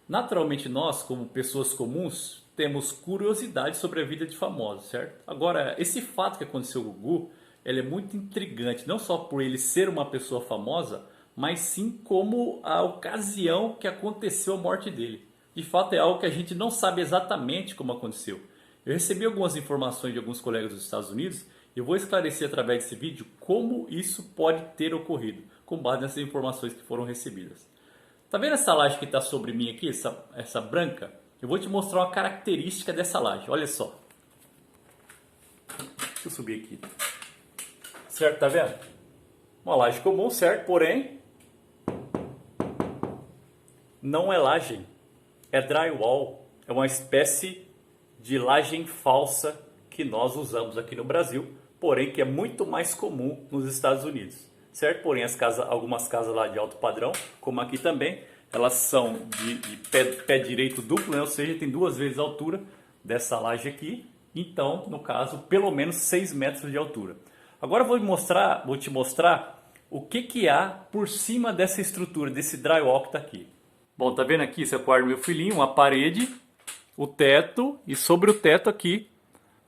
Naturalmente nós, como pessoas comuns, temos curiosidade sobre a vida de famosos, certo? Agora, esse fato que aconteceu com o Gugu, ele é muito intrigante, não só por ele ser uma pessoa famosa, mas sim como a ocasião que aconteceu a morte dele. De fato é algo que a gente não sabe exatamente como aconteceu. Eu recebi algumas informações de alguns colegas dos Estados Unidos e eu vou esclarecer através desse vídeo como isso pode ter ocorrido, com base nessas informações que foram recebidas. Tá vendo essa laje que está sobre mim aqui, essa branca? Eu vou te mostrar uma característica dessa laje, olha só. Deixa eu subir aqui. Certo, tá vendo? Uma laje comum, certo? Porém, não é laje, é drywall. É uma espécie de laje falsa que nós usamos aqui no Brasil, porém que é muito mais comum nos Estados Unidos, certo? Porém, algumas casas lá de alto padrão, como aqui também, elas são de pé direito duplo, né? Ou seja, tem 2 vezes a altura dessa laje aqui. Então, no caso, pelo menos 6 metros de altura. Agora eu vou te mostrar o que há por cima dessa estrutura, desse drywall que está aqui. Bom, tá vendo aqui, esse é o quarto do meu filhinho, uma parede, o teto e sobre o teto aqui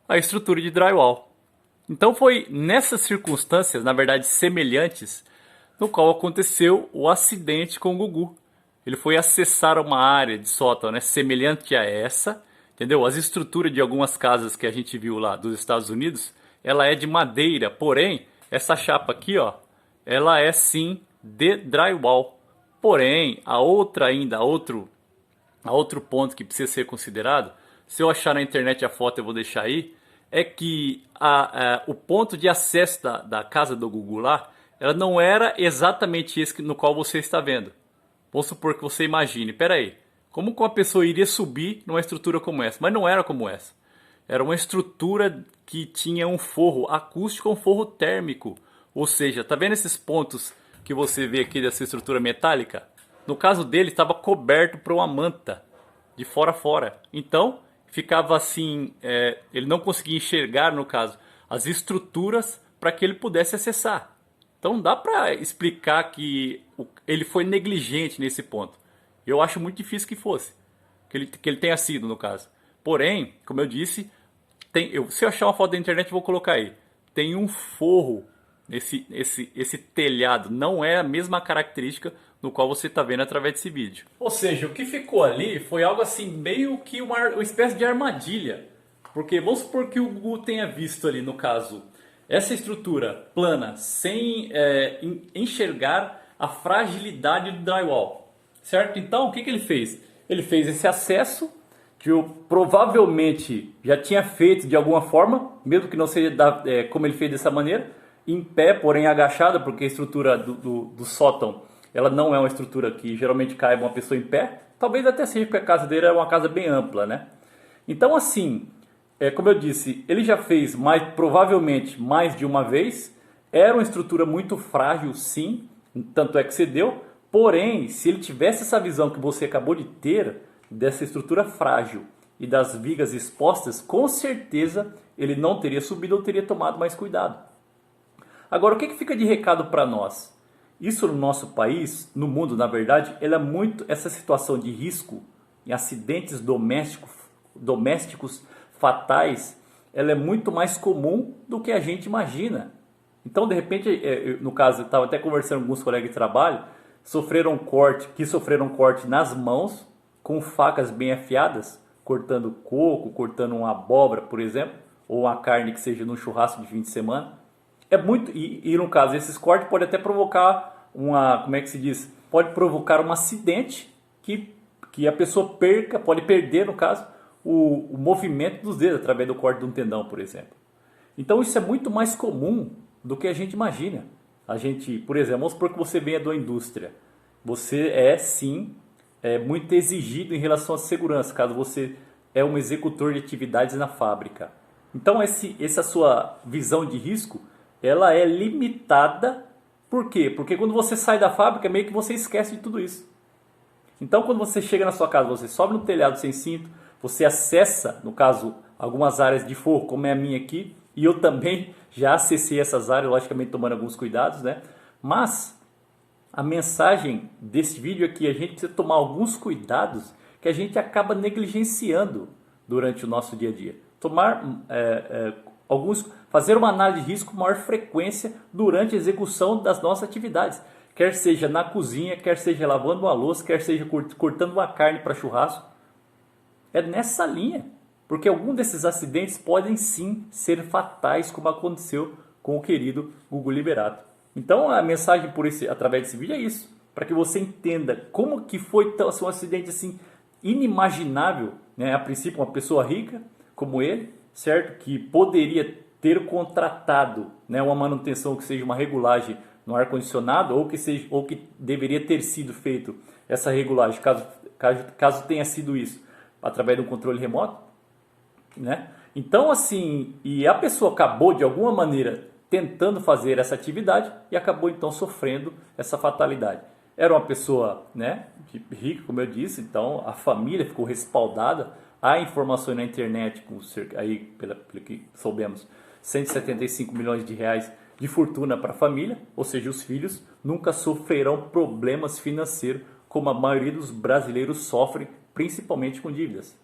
a estrutura de drywall. Então foi nessas circunstâncias, na verdade semelhantes, no qual aconteceu o acidente com o Gugu. Ele foi acessar uma área de sótão, né, semelhante a essa, entendeu? As estruturas de algumas casas que a gente viu lá dos Estados Unidos, ela é de madeira, porém, essa chapa aqui, ó, ela é sim de drywall. Porém, a outra ainda, a outro ponto que precisa ser considerado, se eu achar na internet a foto eu vou deixar aí, é que o ponto de acesso da casa do Gugu lá, ela não era exatamente esse no qual você está vendo. Vamos supor que você imagine, peraí, como que uma pessoa iria subir numa estrutura como essa? Mas não era como essa. Era uma estrutura que tinha um forro acústico, um forro térmico. Ou seja, tá vendo esses pontos que você vê aqui dessa estrutura metálica? No caso dele, estava coberto por uma manta, de fora a fora. Então, ficava assim, ele não conseguia enxergar, no caso, as estruturas para que ele pudesse acessar. Então dá para explicar que ele foi negligente nesse ponto. Eu acho muito difícil que fosse, que ele tenha sido no caso. Porém, como eu disse, se eu achar uma foto da internet eu vou colocar aí. Tem um forro esse telhado, não é a mesma característica no qual você está vendo através desse vídeo. Ou seja, o que ficou ali foi algo assim, meio que uma espécie de armadilha. Porque vamos supor que o Gugu tenha visto ali, no caso, essa estrutura plana, sem enxergar a fragilidade do drywall. Certo? Então, o que ele fez? Ele fez esse acesso, que eu provavelmente já tinha feito de alguma forma, mesmo que não seja como ele fez dessa maneira, em pé, porém agachado, porque a estrutura do sótão, ela não é uma estrutura que geralmente caiba uma pessoa em pé. Talvez até seja porque a casa dele é uma casa bem ampla, né? Então assim, como eu disse, ele já fez provavelmente mais de uma vez. Era uma estrutura muito frágil, sim, tanto é que cedeu. Porém, se ele tivesse essa visão que você acabou de ter, dessa estrutura frágil e das vigas expostas, com certeza ele não teria subido ou teria tomado mais cuidado. Agora, o que fica de recado para nós? Isso no nosso país, no mundo, na verdade, essa situação de risco em acidentes domésticos fatais, ela é muito mais comum do que a gente imagina. Então, de repente, no caso, eu estava até conversando com alguns colegas de trabalho, sofreram corte nas mãos, com facas bem afiadas, cortando coco, cortando uma abóbora, por exemplo, ou uma carne que seja no churrasco de fim de semana. E no caso, esses cortes podem até provocar pode provocar um acidente que a pessoa pode perder, no caso, o movimento dos dedos através do corte de um tendão, por exemplo. Então isso é muito mais comum do que a gente imagina. Por exemplo, vamos supor que você venha da indústria. Você sim, muito exigido em relação à segurança, caso você é um executor de atividades na fábrica. Então essa sua visão de risco, ela é limitada. Por quê? Porque quando você sai da fábrica, meio que você esquece de tudo isso. Então quando você chega na sua casa, você sobe no telhado sem cinto, você acessa, no caso, algumas áreas de forro, como é a minha aqui, e eu também já acessei essas áreas, logicamente tomando alguns cuidados, né? Mas a mensagem desse vídeo é que a gente precisa tomar alguns cuidados que a gente acaba negligenciando durante o nosso dia a dia. Fazer uma análise de risco com maior frequência durante a execução das nossas atividades. Quer seja na cozinha, quer seja lavando uma louça, quer seja cortando uma carne para churrasco. É nessa linha, porque algum desses acidentes podem sim ser fatais, como aconteceu com o querido Gugu Liberato. Então a mensagem através desse vídeo é isso, para que você entenda como que foi um acidente assim inimaginável, né? A princípio uma pessoa rica como ele, certo? Que poderia ter contratado, né, uma manutenção que seja uma regulagem no ar-condicionado ou que deveria ter sido feito essa regulagem, caso tenha sido isso, através de um controle remoto, né? Então assim, e a pessoa acabou de alguma maneira tentando fazer essa atividade e acabou então sofrendo essa fatalidade. Era uma pessoa, né, rica, como eu disse, então a família ficou respaldada. Há informações na internet, aí, pelo que soubemos, 175 milhões de reais de fortuna para a família, ou seja, os filhos nunca sofrerão problemas financeiros como a maioria dos brasileiros sofrem, principalmente com dívidas.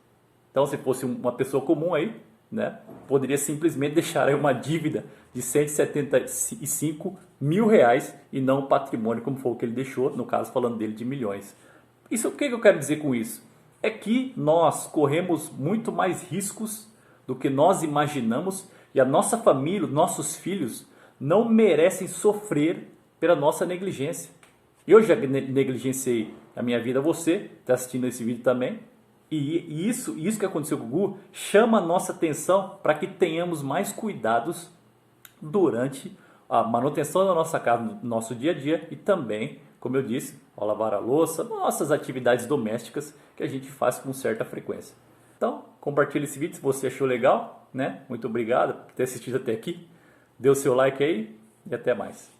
Então, se fosse uma pessoa comum aí, né, poderia simplesmente deixar aí uma dívida de 175 mil reais e não um patrimônio como foi o que ele deixou, no caso falando dele de milhões. Isso, o que eu quero dizer com isso? É que nós corremos muito mais riscos do que nós imaginamos e a nossa família, nossos filhos, não merecem sofrer pela nossa negligência. Eu já negligenciei a minha vida, você está assistindo esse vídeo também, e isso que aconteceu com o Gugu chama a nossa atenção para que tenhamos mais cuidados durante a manutenção da nossa casa, no nosso dia a dia e também, como eu disse, ao lavar a louça, nossas atividades domésticas que a gente faz com certa frequência. Então, compartilhe esse vídeo se você achou legal, né? Muito obrigado por ter assistido até aqui. Dê o seu like aí e até mais.